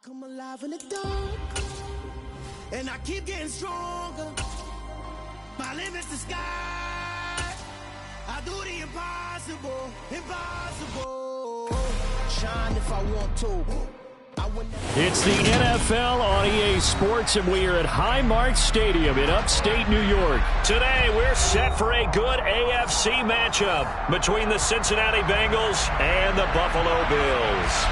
Come alive in the dark, and I keep getting stronger. My limit's the sky. I do the impossible, impossible. Shine if I want to. It's the NFL on EA Sports, and we are at Highmark Stadium in upstate New York. Today, we're set for a good AFC matchup between the Cincinnati Bengals and the Buffalo Bills.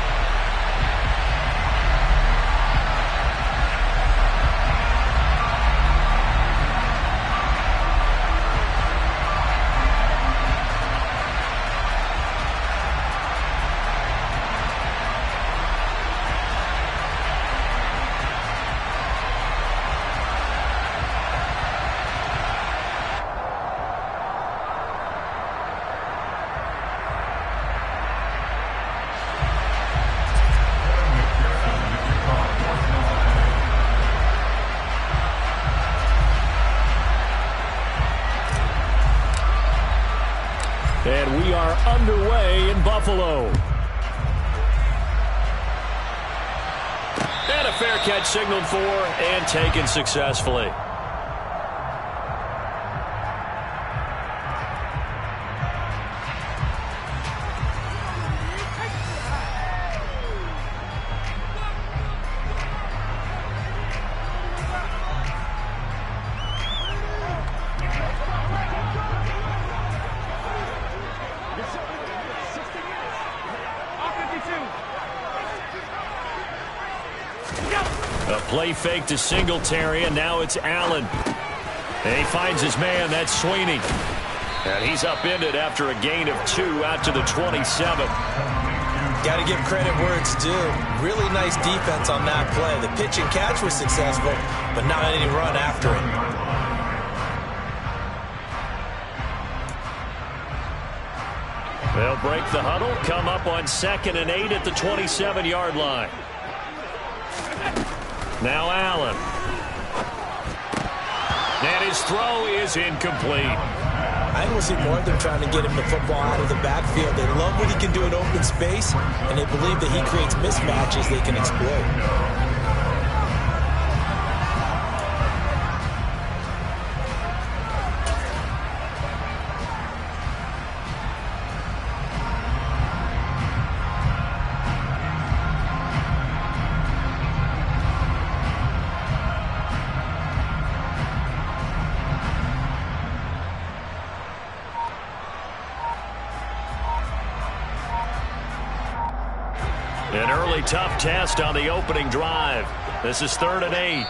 And we are underway in Buffalo. And a fair catch signaled for and taken successfully. A play fake to Singletary, and now it's Allen. And he finds his man, that's Sweeney. And he's upended after a gain of 2 out to the 27. Got to give credit where it's due. Really nice defense on that play. The pitch and catch was successful, but not any run after it. They'll break the huddle, come up on 2nd and 8 at the 27-yard line. Now Allen. And his throw is incomplete. I think we'll see more of them trying to get him the football out of the backfield. They love what he can do in open space, and they believe that he creates mismatches they can exploit. An early tough test on the opening drive. This is 3rd and 8.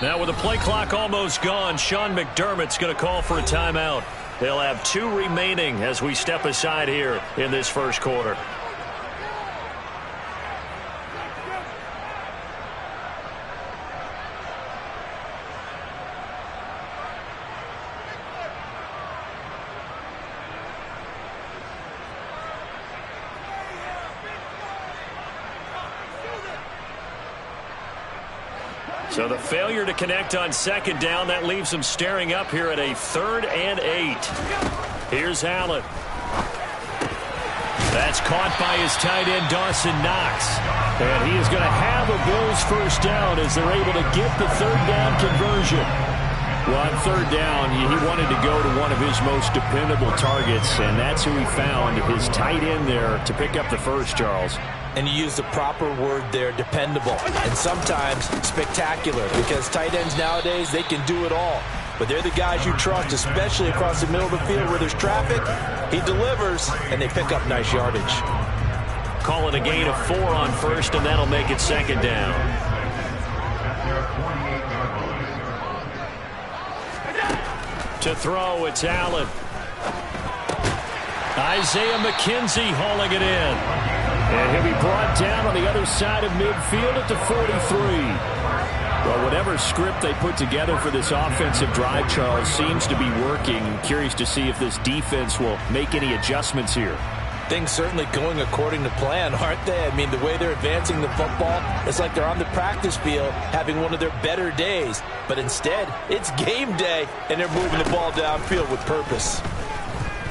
Now with the play clock almost gone, Sean McDermott's going to call for a timeout. They'll have 2 remaining as we step aside here in this first quarter. So the failure to connect on 2nd down, that leaves them staring up here at a 3rd and 8. Here's Allen. That's caught by his tight end, Dawson Knox. And he is going to have a Bills first down as they're able to get the 3rd down conversion. Well, on 3rd down, he wanted to go to one of his most dependable targets, and that's who he found, his tight end there, to pick up the first, Charles. And you use the proper word there, dependable, and sometimes spectacular, because tight ends nowadays, they can do it all. But they're the guys you trust, especially across the middle of the field where there's traffic. He delivers, and they pick up nice yardage. Call it a gain of 4 on 1st, and that'll make it 2nd down. To throw, it's Allen. Isaiah McKenzie hauling it in. And he'll be brought down on the other side of midfield at the 43. Well, whatever script they put together for this offensive drive, Charles, seems to be working. Curious to see if this defense will make any adjustments here. Things certainly going according to plan, aren't they? I mean, the way they're advancing the football, it's like they're on the practice field having one of their better days. But instead, it's game day, and they're moving the ball downfield with purpose.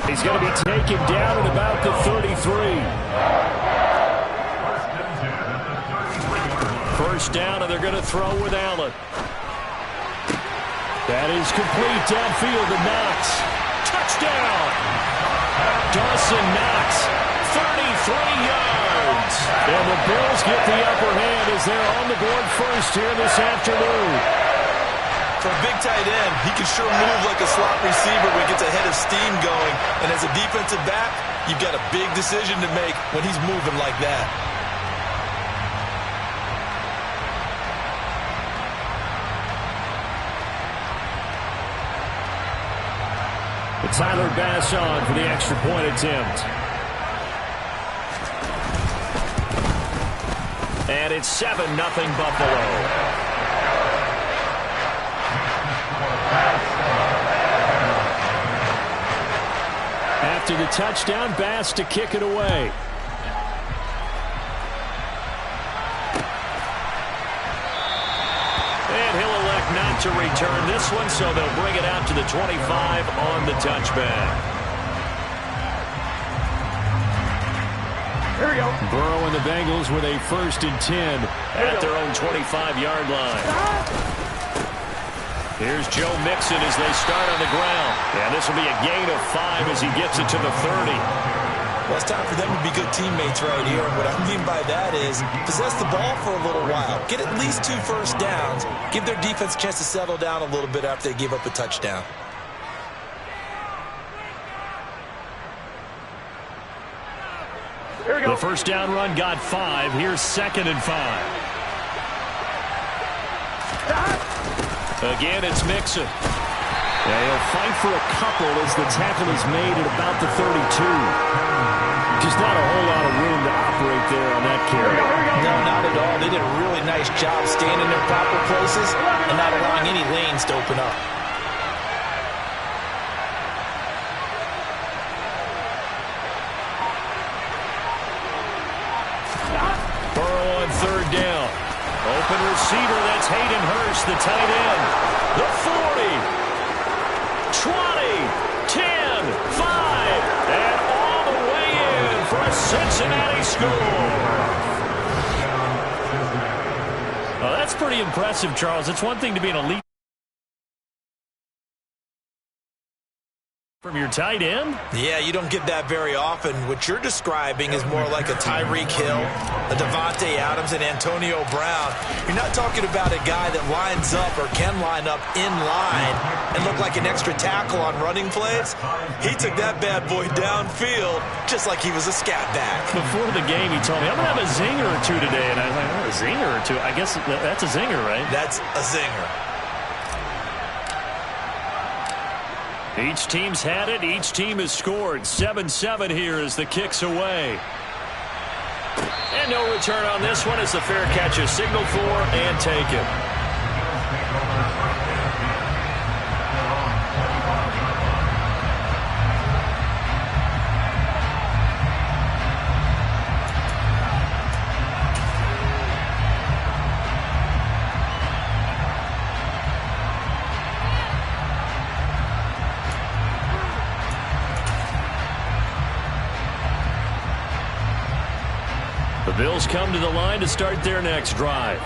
He's going to be taken down at about the 33. down, and they're going to throw with Allen. That is complete downfield to Knox. Touchdown! Dawson Knox, 33 yards. And the Bills get the upper hand as they're on the board first here this afternoon. For a big tight end, he can sure move like a slot receiver when he gets a head of steam going. And as a defensive back, you've got a big decision to make when he's moving like that. Tyler Bass on for the extra point attempt. And it's 7-0 Buffalo. After the touchdown, Bass to kick it away. And he'll elect not to return this one, so they'll bring it out to the 25 on the touchback. Here we go. Burrow and the Bengals with a 1st and 10 at their own 25-yard line. Here's Joe Mixon as they start on the ground. And this will be a gain of 5 as he gets it to the 30. Well, it's time for them to be good teammates right here. And what I mean by that is possess the ball for a little while. Get at least 2 first downs. Give their defense a chance to settle down a little bit after they give up a touchdown. Here we go. The first down run got 5. Here's 2nd and 5. Again, it's Mixon. Yeah, he'll fight for a couple as the tackle is made at about the 32. Just not a whole lot of room to operate there on that carry. No, not at all. They did a really nice job staying in their proper places and not allowing any lanes to open up. Burrow on 3rd down. Open receiver, that's Hayden Hurst, the tight end. The 40. 20, 10, 5, and all the way in for a Cincinnati score. Well, that's pretty impressive, Charles. It's one thing to be an elite from your tight end. Yeah, you don't get that very often. What you're describing is more like a Tyreek Hill, a Devontae Adams, and Antonio Brown. You're not talking about a guy that lines up or can line up in line and look like an extra tackle on running plays. He took that bad boy downfield just like he was a scat back. Before the game, he told me, I'm going to have a zinger or two today. And I was like, oh, a zinger or two? I guess that's a zinger, right? That's a zinger. Each team's had it. Each team has scored. 7-7 here as the kick's away. And no return on this one as the fair catch is signaled for and taken. The Bills come to the line to start their next drive.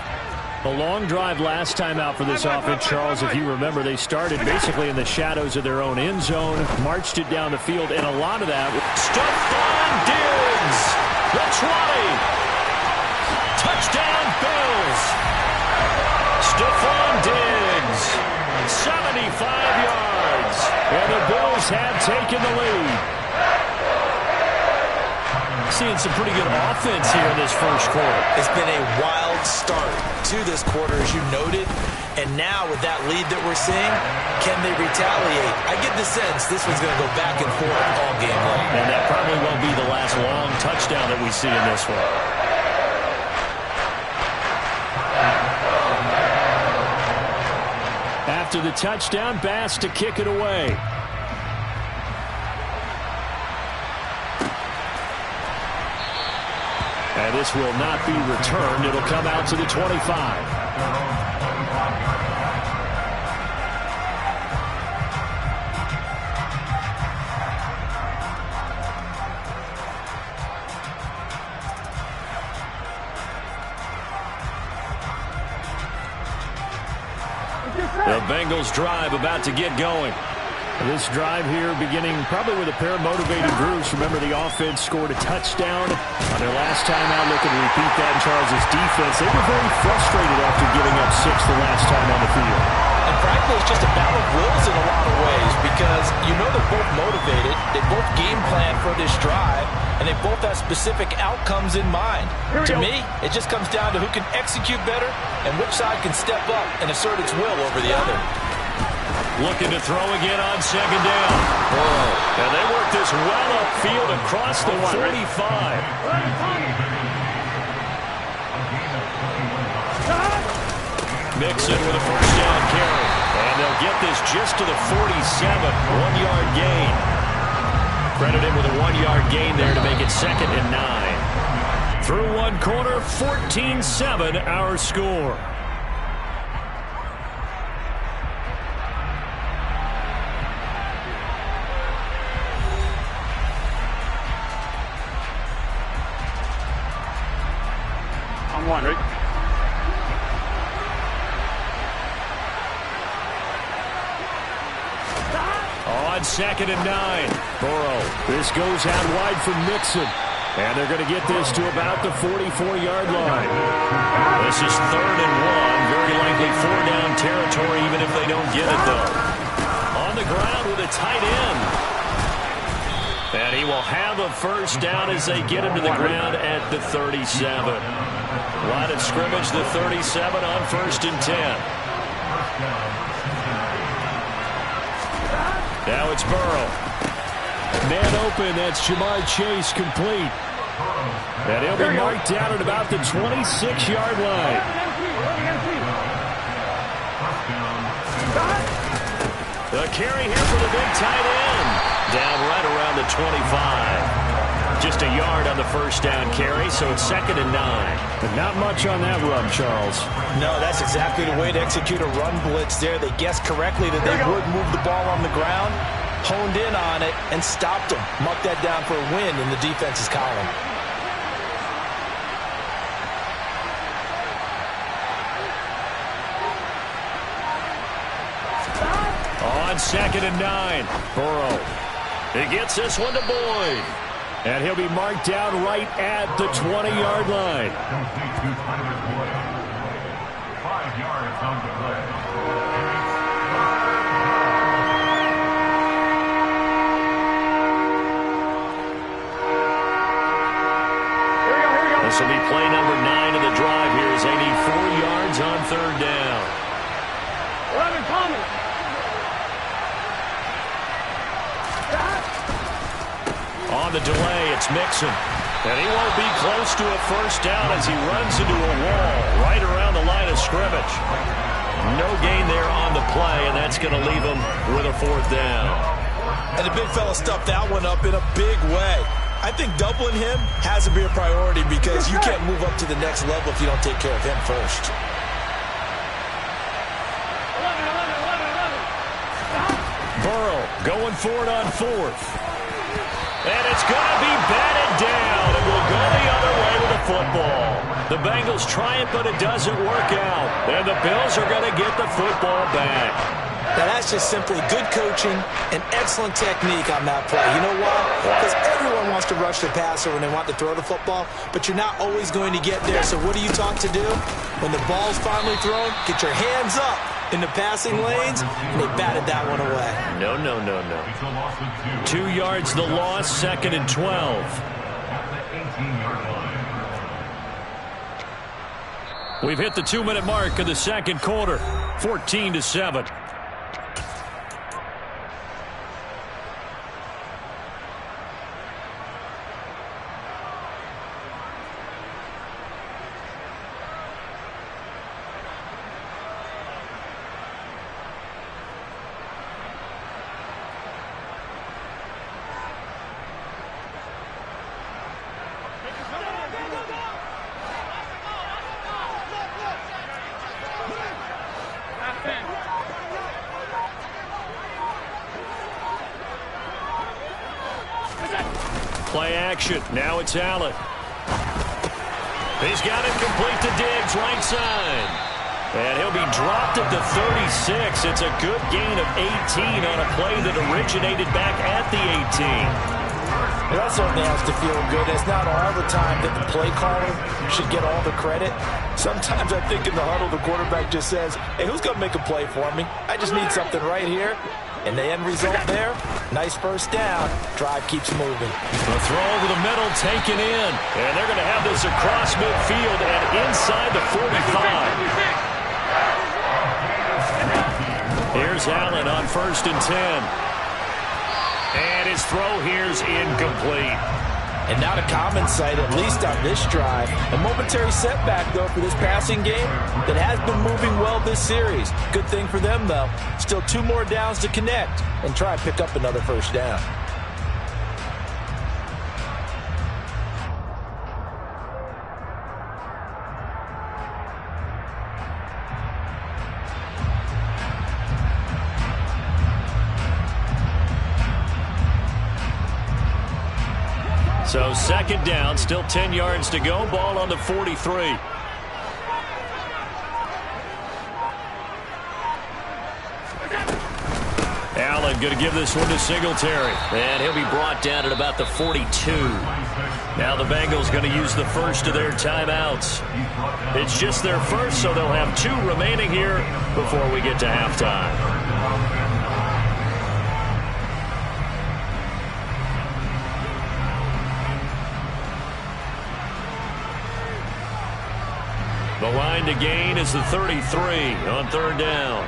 A long drive last time out for this offense, Charles. If you remember, they started basically in the shadows of their own end zone, marched it down the field, and a lot of that. Stephon Diggs, the 20. Touchdown, Bills. Stephon Diggs, 75 yards. And the Bills have taken the lead. Seeing some pretty good offense here in this first quarter. It's been a wild start to this quarter, as you noted. And now with that lead that we're seeing, can they retaliate? I get the sense this one's going to go back and forth all game long. And that probably won't be the last long touchdown that we see in this one. After the touchdown, Bass to kick it away. And this will not be returned. It'll come out to the 25. The Bengals drive about to get going. This drive here beginning probably with a pair of motivated groups. Remember, the offense scored a touchdown on their last time out. Looking to repeat that in Charles' defense. They were very frustrated after giving up 6 the last time on the field. And frankly, it's just a battle of wills in a lot of ways because you know they're both motivated. They both game plan for this drive, and they both have specific outcomes in mind. To me, it just comes down to who can execute better and which side can step up and assert its will over the other. Looking to throw again on second down. Whoa. And they work this well upfield across the 45. Mixon with a first down carry. And they'll get this just to the 47. 1-yard gain. Credit him with a 1-yard gain there to make it 2nd and 9. Through one quarter, 14-7 our score. One, right? On 2nd and 9. Burrow. This goes out wide from Mixon. And they're going to get this to about the 44-yard line. This is 3rd and 1. Very likely 4-down territory, even if they don't get it, though. On the ground with a tight end. And he will have a first down as they get him to the ground at the 37. Line of scrimmage, the 37 on 1st and 10. Now it's Burrow. Man open, that's Jamar Chase complete. And he'll be marked down at about the 26-yard line. The carry here for the big tight end. Down right around the 25. Just a yard on the first down carry, so it's 2nd and 9. But not much on that run, Charles. No, that's exactly the way to execute a run blitz there. They guessed correctly that they would move the ball on the ground, honed in on it, and stopped them. Mark that down for a win in the defense's column. On 2nd and 9, Burrow. He gets this one to Boyd. And he'll be marked down right at the 20-yard line. 5 yards on the play. This will be play number 9 of the drive here as they need 4 yards on 3rd down. 11 coming. On the delay, it's Mixon. And he won't be close to a first down as he runs into a wall right around the line of scrimmage. No gain there on the play, and that's going to leave him with a 4th down. And the big fella stuffed that one up in a big way. I think doubling him has to be a priority because you can't move up to the next level if you don't take care of him first. Burrow going for it on 4th. And it's going to be batted down. It will go the other way with the football. The Bengals try it, but it doesn't work out. And the Bills are going to get the football back. Now, that's just simply good coaching and excellent technique on that play. You know why? Because everyone wants to rush the passer when they want to throw the football, but you're not always going to get there. So what are you taught to do? When the ball's finally thrown, get your hands up in the passing lanes, and they batted that one away. No. 2 yards the loss, 2nd and 12. We've hit the 2-minute mark of the 2nd quarter, 14-7. Play action. Now it's Allen. He's got it complete to Diggs, right side. And he'll be dropped at the 36. It's a good gain of 18 on a play that originated back at the 18. Well, that certainly has to feel good. It's not all the time that the play caller should get all the credit. Sometimes I think in the huddle, the quarterback just says, hey, who's going to make a play for me? I just need something right here. And the end result there, nice first down. Drive keeps moving. The throw over the middle taken in. And they're going to have this across midfield and inside the 45. Here's Allen on 1st and 10. And his throw here's incomplete. And not a common sight, at least on this drive. A momentary setback, though, for this passing game that has been moving well this series. Good thing for them, though. Still 2 more downs to connect and try and pick up another first down. So 2nd down, still 10 yards to go. Ball on the 43. Allen going to give this one to Singletary. And he'll be brought down at about the 42. Now the Bengals going to use the first of their timeouts. It's just their first, so they'll have 2 remaining here before we get to halftime. The line to gain is the 33 on 3rd down.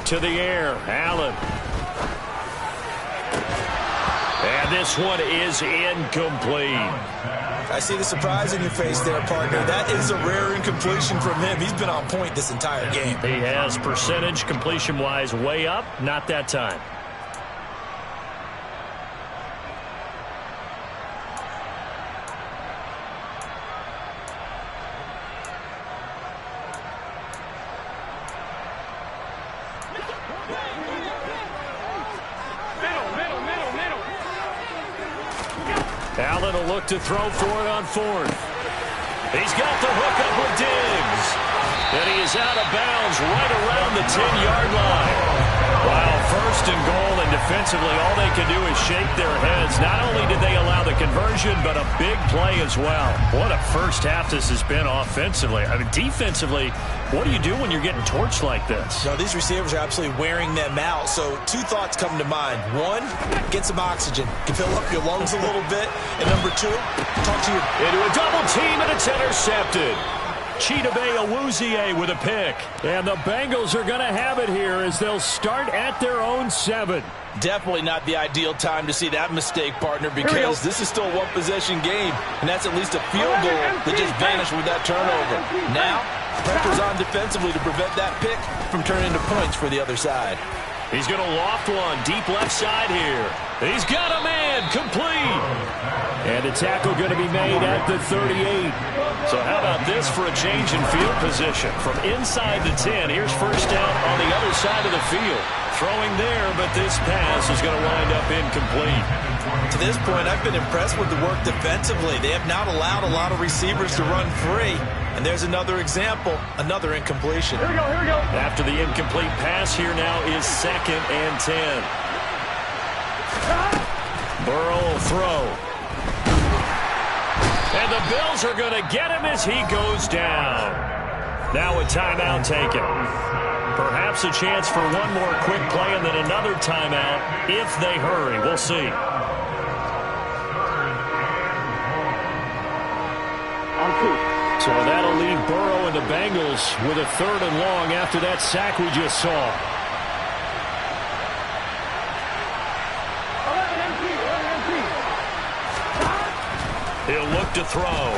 To the air, Allen. And this one is incomplete. I see the surprise in your face there, partner. That is a rare incompletion from him. He's been on point this entire game. He has percentage completion-wise way up. Not that time. Allen will look to throw for it on 4th. He's got the hook up with Diggs. And he is out of bounds right around the 10-yard line. Wow, 1st and goal, and defensively all they can do is shake their heads. Not only did they allow the conversion, but a big play as well. What a first half this has been offensively. I mean, defensively, what do you do when you're getting torched like this? No, these receivers are absolutely wearing them out. So 2 thoughts come to mind. 1, get some oxygen. You can fill up your lungs a little bit. And number 2, talk to your... Into a double team, and it's intercepted. Chidobe Awuzie with a pick. And the Bengals are going to have it here as they'll start at their own 7. Definitely not the ideal time to see that mistake, partner, because this is still a 1-possession game, and that's at least a field goal that just vanished with that turnover. Now, pressure's on defensively to prevent that pick from turning into points for the other side. He's going to loft one deep left side here. He's got a man, complete. And a tackle going to be made at the 38. So how about this for a change in field position? From inside the 10, here's first down on the other side of the field. Throwing there, but this pass is going to wind up incomplete. To this point, I've been impressed with the work defensively. They have not allowed a lot of receivers to run free. And there's another example, another incompletion. Here we go. After the incomplete pass, here now is 2nd and 10. Burrow will throw. And the Bills are going to get him as he goes down. Now a timeout taken. Perhaps a chance for one more quick play and then another timeout if they hurry. We'll see. So that'll leave Burrow and the Bengals with a 3rd and long after that sack we just saw. 11 MP. He'll look to throw.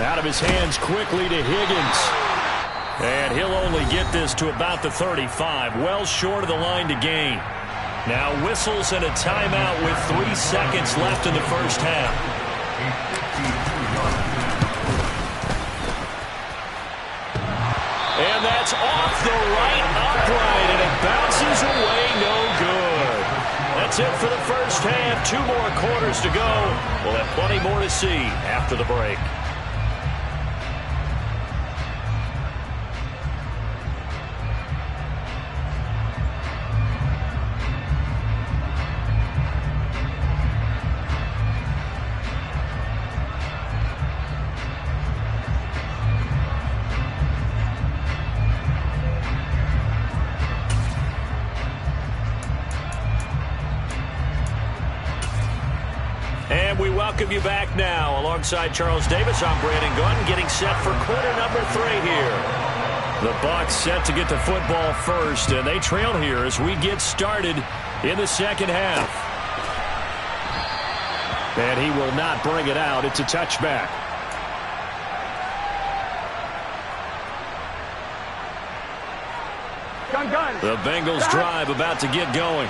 Out of his hands quickly to Higgins. And he'll only get this to about the 35, well short of the line to gain. Now whistles and a timeout with 3 seconds left in the first half. And that's off the right Bounces away, no good. That's it for the first half. 2 more quarters to go. We'll have plenty more to see after the break. And we welcome you back now. Alongside Charles Davis, I'm Brandon Gunn, getting set for quarter number 3 here. The Bucs set to get the football first, and they trail here as we get started in the second half. And he will not bring it out. It's a touchback. The Bengals drive about to get going.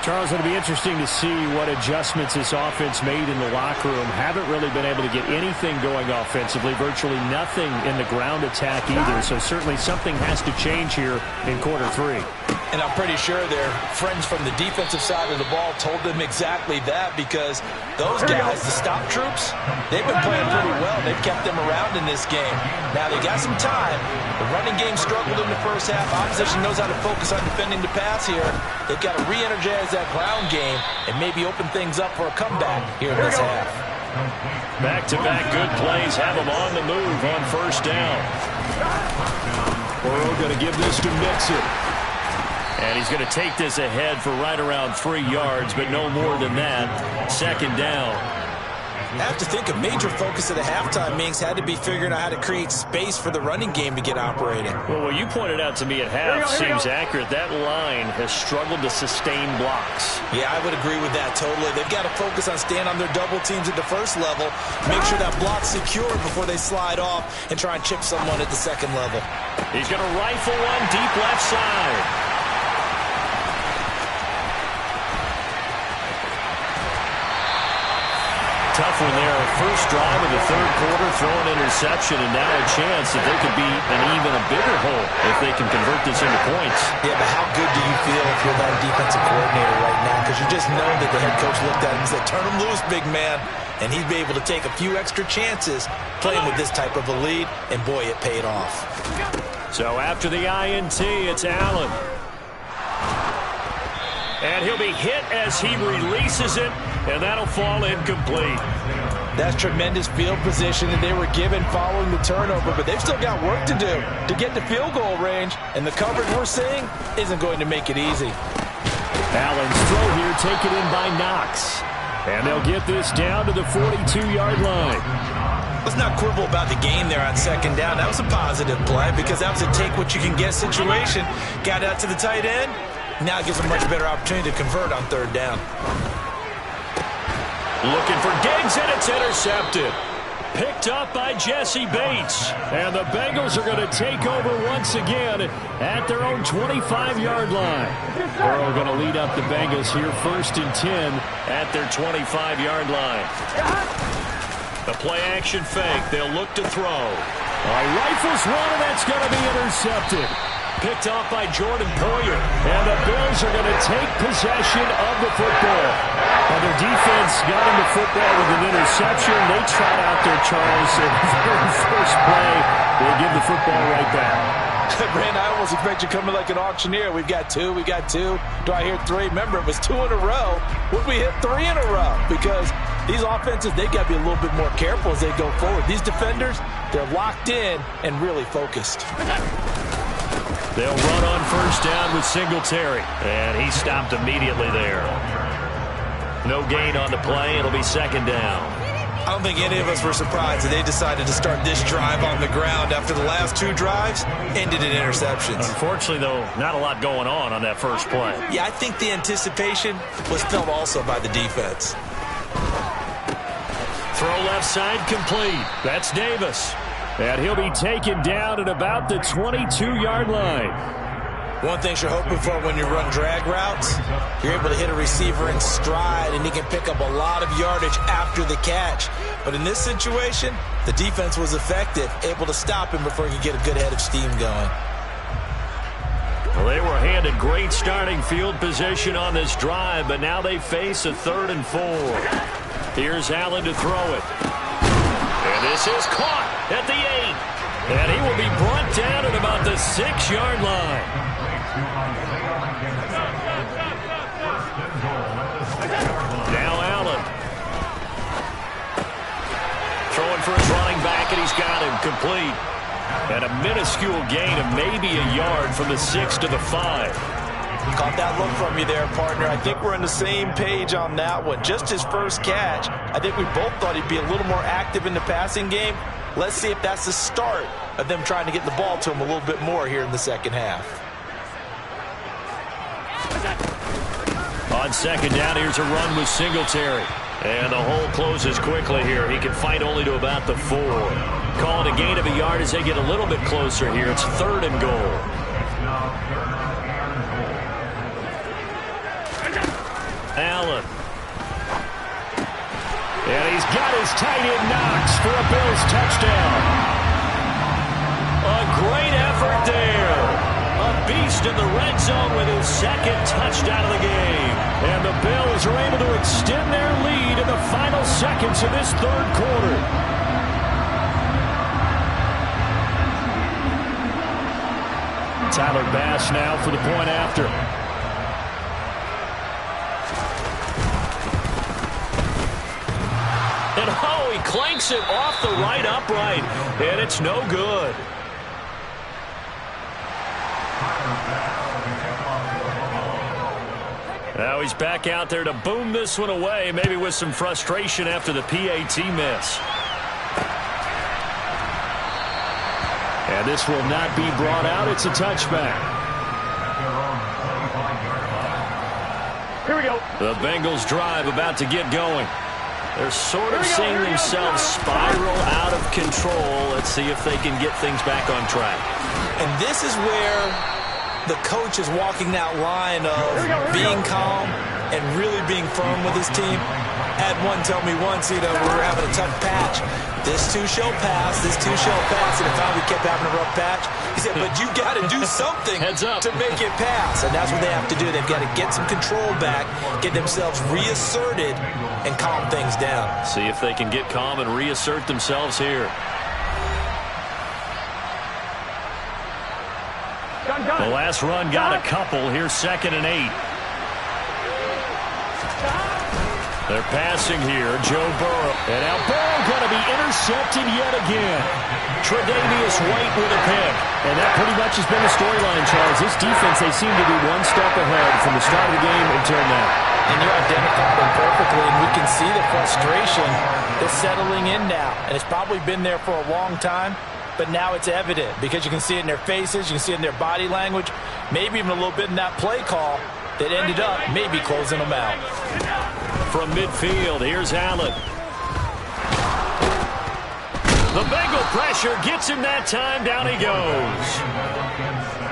Charles, it'll be interesting to see what adjustments this offense made in the locker room. Haven't really been able to get anything going offensively, virtually nothing in the ground attack either. So certainly something has to change here in quarter 3. And I'm pretty sure their friends from the defensive side of the ball told them exactly that, because those guys, the stop troops, they've been playing pretty well. They've kept them around in this game. Now they got some time. The running game struggled in the first half. Opposition knows how to focus on defending the pass here. They've got to re-energize that ground game and maybe open things up for a comeback here in this half. Back-to-back good plays have them on the move on first down. Burrow going to give this to Mixon. And he's going to take this ahead for right around 3 yards, but no more than that. Second down. I have to think a major focus of the halftime meetings had to be figuring out how to create space for the running game to get operating. Well, what you pointed out to me at half seems accurate. That line has struggled to sustain blocks. Yeah, I would agree with that totally. They've got to focus on staying on their double teams at the first level, make sure that block's secure before they slide off and try and chip someone at the second level. He's going to rifle one deep left side. Tough one there. First drive of the third quarter, throw an interception, and now a chance that they could be an even a bigger hole if they can convert this into points. Yeah, but how good do you feel if you're that defensive coordinator right now? Because you just know that the head coach looked at him and said, turn him loose, big man. And he'd be able to take a few extra chances playing with this type of a lead, and boy, it paid off. So after the INT, it's Allen. And he'll be hit as he releases it, and that'll fall incomplete. That's tremendous field position that they were given following the turnover, but they've still got work to do to get to field goal range, and the coverage we're seeing isn't going to make it easy. Allen's throw here taken in by Knox. And they'll get this down to the 42-yard line. Let's not quibble about the game there on second down. That was a positive play because that was a take-what-you-can-get situation. Got out to the tight end. Now it gives them a much better opportunity to convert on third down. Looking for Diggs, and it's intercepted. Picked up by Jesse Bates. And the Bengals are going to take over once again at their own 25-yard line. Burrow going to lead up the Bengals here, 1st and 10 at their 25-yard line. The play-action fake. They'll look to throw. Rifles one, and that's going to be intercepted. Picked off by Jordan Poyer. And the Bills are going to take possession of the football. And their defense got him the football with an interception. They trot out there, Charles, and the very first play, they give the football right back. Brand, I almost expect you coming like an auctioneer. We've got two. Do I hear 3? Remember, it was 2 in a row. Would we hit 3 in a row? Because these offenses, they got to be a little bit more careful as they go forward. These defenders, they're locked in and really focused. They'll run on first down with Singletary. And he stopped immediately there. No gain on the play. It'll be second down. I don't think any of us were surprised that they decided to start this drive on the ground after the last 2 drives ended in interceptions. Unfortunately, though, not a lot going on that first play. Yeah, I think the anticipation was felt also by the defense. Throw left side complete. That's Davis. And he'll be taken down at about the 22-yard line. One thing you're hoping for when you run drag routes, you're able to hit a receiver in stride, and he can pick up a lot of yardage after the catch. But in this situation, the defense was effective, able to stop him before he could get a good head of steam going. Well, they were handed great starting field position on this drive, but now they face a 3rd and 4. Here's Allen to throw it. And this is caught at the 8. And he will be brought down at about the 6-yard line. Now Allen. Throwing for his running back, and he's got him complete. And a minuscule gain of maybe a yard from the 6 to the 5. Caught that look from you there, partner. I think we're on the same page on that one. Just his first catch. I think we both thought he'd be a little more active in the passing game. Let's see if that's the start of them trying to get the ball to him a little bit more here in the second half. On second down, here's a run with Singletary. And the hole closes quickly here. He can fight only to about the 4. Call it a gain of a yard as they get a little bit closer here. It's 3rd and goal. Allen. And he's got his tight end Knox for a Bills touchdown. A great effort there. A beast in the red zone with his 2nd touchdown of the game. And the Bills are able to extend their lead in the final seconds of this 3rd quarter. Tyler Bass now for the point after. And oh, he clanks it off the right upright. And it's no good. Now he's back out there to boom this one away, maybe with some frustration after the PAT miss. And this will not be brought out. It's a touchback. Here we go. The Bengals drive about to get going. They're sort of seeing themselves spiral out of control. Let's see if they can get things back on track. And this is where the coach is walking that line of being calm and really being firm with his team. Had one tell me once, we were having a tough patch. This too shall pass, this too shall pass. And if we kept having a rough patch, he said, but you got to do something to make it pass. And that's what they have to do. They've got to get some control back, get themselves reasserted, and calm things down. See if they can get calm and reassert themselves here. The last run got a couple. Here's 2nd and 8. They're passing here. Joe Burrow. And now Burrow going to be intercepted yet again. Tre'Davious White with a pick. And that pretty much has been the storyline, Charles. This defense, they seem to be one step ahead from the start of the game until now. And you identified them perfectly, and we can see the frustration that's settling in now. And it's probably been there for a long time, but now it's evident because you can see it in their faces, you can see it in their body language, maybe even a little bit in that play call that ended up maybe closing them out. From midfield, here's Allen. The Bengal pressure gets him that time. Down he goes.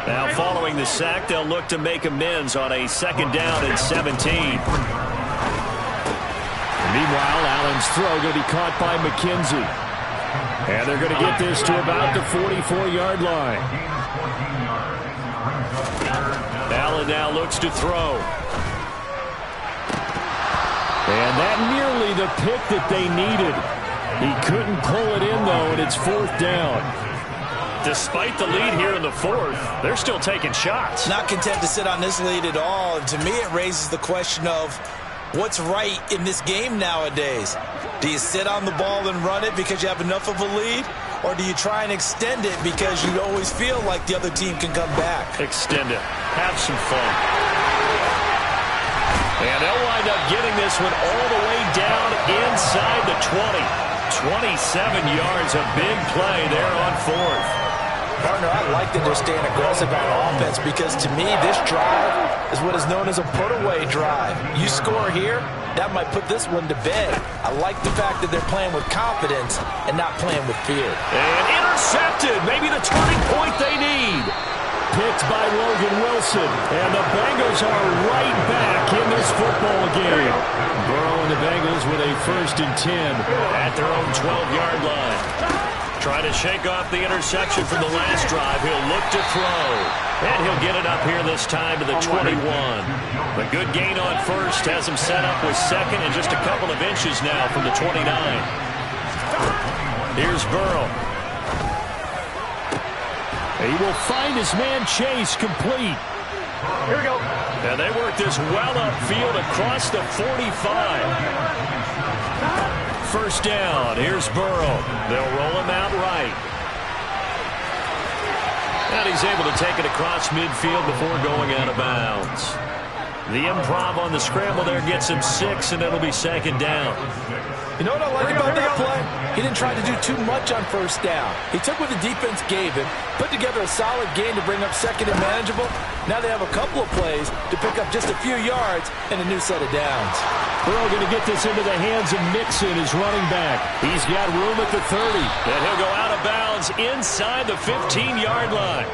Now following the sack, they'll look to make amends on a 2nd down and 17. Meanwhile, Allen's throw going to be caught by McKenzie. And they're going to get this to about the 44-yard line. Allen now looks to throw. And that nearly the pick that they needed. He couldn't pull it in, though, and it's 4th down. Despite the lead here in the 4th, they're still taking shots. Not content to sit on this lead at all. And to me, it raises the question of what's right in this game nowadays. Do you sit on the ball and run it because you have enough of a lead? Or do you try and extend it because you always feel like the other team can come back? Extend it. Have some fun. And they'll wind up getting this one all the way down inside the 20. 27 yards, a big play there on 4th. Partner, I like that they're staying aggressive on offense because to me, this drive is what is known as a put-away drive. You score here, that might put this one to bed. I like the fact that they're playing with confidence and not playing with fear. And intercepted, maybe the turning point they need. Picked by Logan Wilson, and the Bengals are right back in this football game. Burrow and the Bengals with a 1st and 10 at their own 12-yard line. Try to shake off the interception from the last drive. He'll look to throw. And he'll get it up here this time to the 21. A good gain on first has him set up with second and just a couple of inches now from the 29. Here's Burrow. He will find his man Chase complete. Here we go. And they work this well upfield across the 45. First down. Here's Burrow. They'll roll him out right. And he's able to take it across midfield before going out of bounds. The improv on the scramble there gets him 6, and it'll be second down. You know what I like about that play? He didn't try to do too much on first down. He took what the defense gave him, put together a solid gain to bring up second and manageable. Now they have a couple of plays to pick up just a few yards and a new set of downs. Burrow going to get this into the hands of Mixon, his running back. He's got room at the 30. And he'll go out of bounds inside the 15-yard line.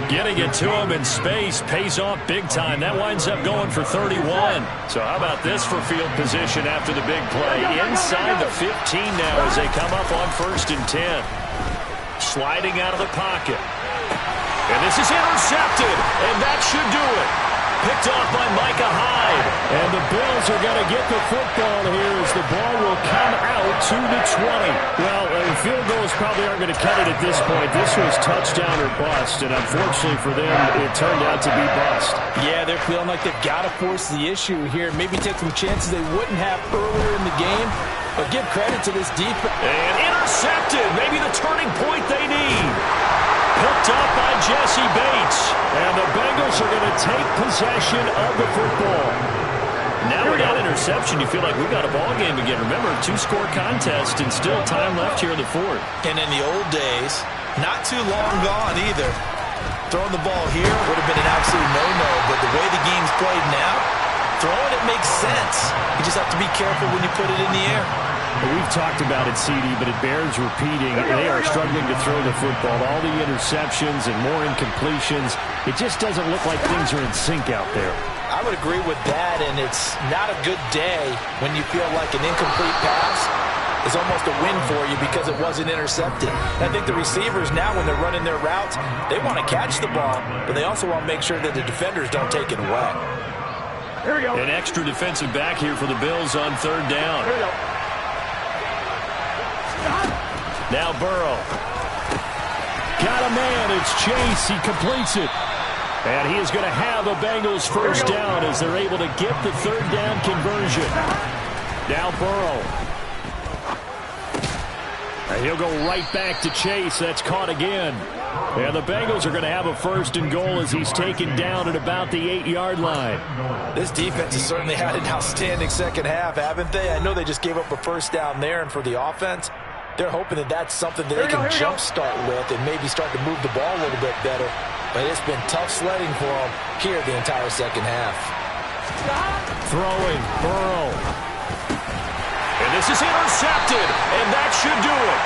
Getting it to him in space pays off big time. That winds up going for 31. So how about this for field position after the big play? Inside the 15 now as they come up on 1st and 10. Sliding out of the pocket. And this is intercepted. And that should do it. Picked off by Micah Hyde. And the Bills are going to get the football here as the ball will come out to the 20. Well, field goals probably aren't going to cut it at this point. This was touchdown or bust, and unfortunately for them, it turned out to be bust. Yeah, they're feeling like they've got to force the issue here. Maybe take some chances they wouldn't have earlier in the game. But give credit to this defense. And intercepted. Maybe the turning point they need. Picked up by Jesse Bates. And the Bengals are going to take possession of the football. Now with that interception, you feel like we've got a ball game again. Remember, 2-score contest and still time left here in the 4th. And in the old days, not too long gone either. Throwing the ball here would have been an absolute no-no. But the way the game's played now, throwing it makes sense. You just have to be careful when you put it in the air. We've talked about it, CD, but it bears repeating. They are struggling to throw the football. All the interceptions and more incompletions. It just doesn't look like things are in sync out there. I would agree with that, and it's not a good day when you feel like an incomplete pass is almost a win for you because it wasn't intercepted. I think the receivers now, when they're running their routes, they want to catch the ball, but they also want to make sure that the defenders don't take it away. Here we go. An extra defensive back here for the Bills on 3rd down. Here we go. Now Burrow. Got a man. It's Chase. He completes it. And he is going to have a Bengals first down as they're able to get the 3rd down conversion. Now Burrow. And he'll go right back to Chase. That's caught again. And the Bengals are going to have a 1st and goal as he's taken down at about the 8-yard line. This defense has certainly had an outstanding second half, haven't they? I know they just gave up a 1st down there, and for the offense, they're hoping that that's something that they can jumpstart with and maybe start to move the ball a little bit better. But it's been tough sledding for them here the entire second half. Throwing, Burrow. And this is intercepted, and that should do it.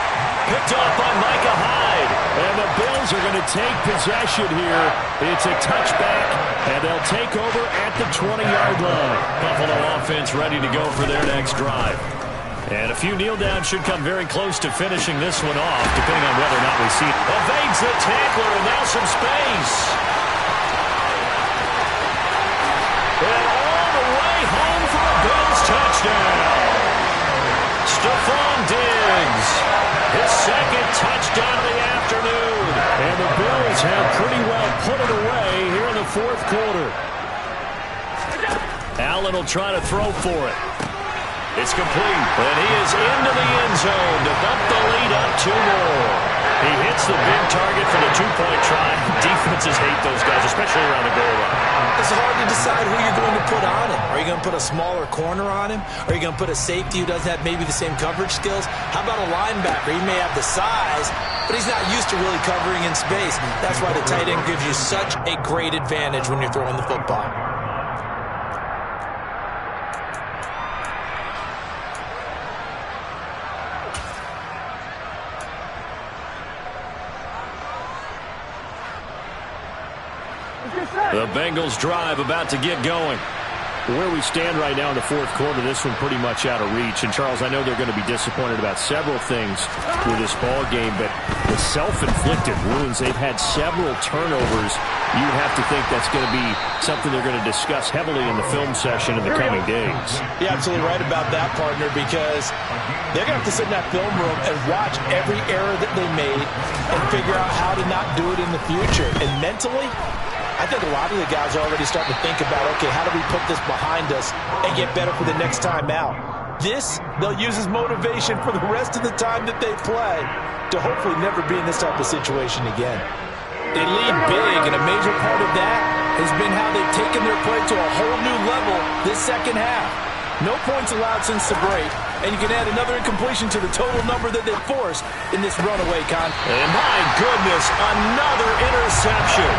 Picked off by Micah Hyde. And the Bills are going to take possession here. It's a touchback, and they'll take over at the 20-yard line. Buffalo offense ready to go for their next drive. And a few kneel downs should come very close to finishing this one off, depending on whether or not we see it. Evades the tackler, and now some space. And all the way home for a Bills touchdown. Stephon Diggs, his 2nd touchdown of the afternoon. And the Bills have pretty well put it away here in the 4th quarter. Allen will try to throw for it. It's complete, and he is into the end zone to bump the lead up 2 more. He hits the big target for the 2-point try. Defenses hate those guys, especially around the goal line. It's hard to decide who you're going to put on him. Are you going to put a smaller corner on him? Are you going to put a safety who doesn't have maybe the same coverage skills? How about a linebacker? He may have the size, but he's not used to really covering in space. That's why the tight end gives you such a great advantage when you're throwing the football. The Bengals drive about to get going. Where we stand right now in the fourth quarter, this one pretty much out of reach. And, Charles, I know they're going to be disappointed about several things with this ball game, but the self-inflicted wounds, they've had several turnovers. You would have to think that's going to be something they're going to discuss heavily in the film session in the coming days. You're absolutely right about that, partner, because they're going to have to sit in that film room and watch every error that they made and figure out how to not do it in the future. And mentally, I think a lot of the guys are already starting to think about, okay, how do we put this behind us and get better for the next time out? This, they'll use as motivation for the rest of the time that they play to hopefully never be in this type of situation again. They lead big, and a major part of that has been how they've taken their play to a whole new level this second half. No points allowed since the break, and you can add another incompletion to the total number that they've forced in this runaway contest. And my goodness, another interception.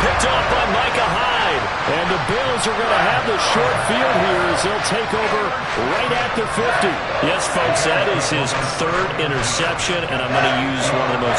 Picked off by Micah Hyde. And the Bills are going to have the short field here as they'll take over right at the 50. Yes, folks, that is his third interception, and I'm going to use one of the most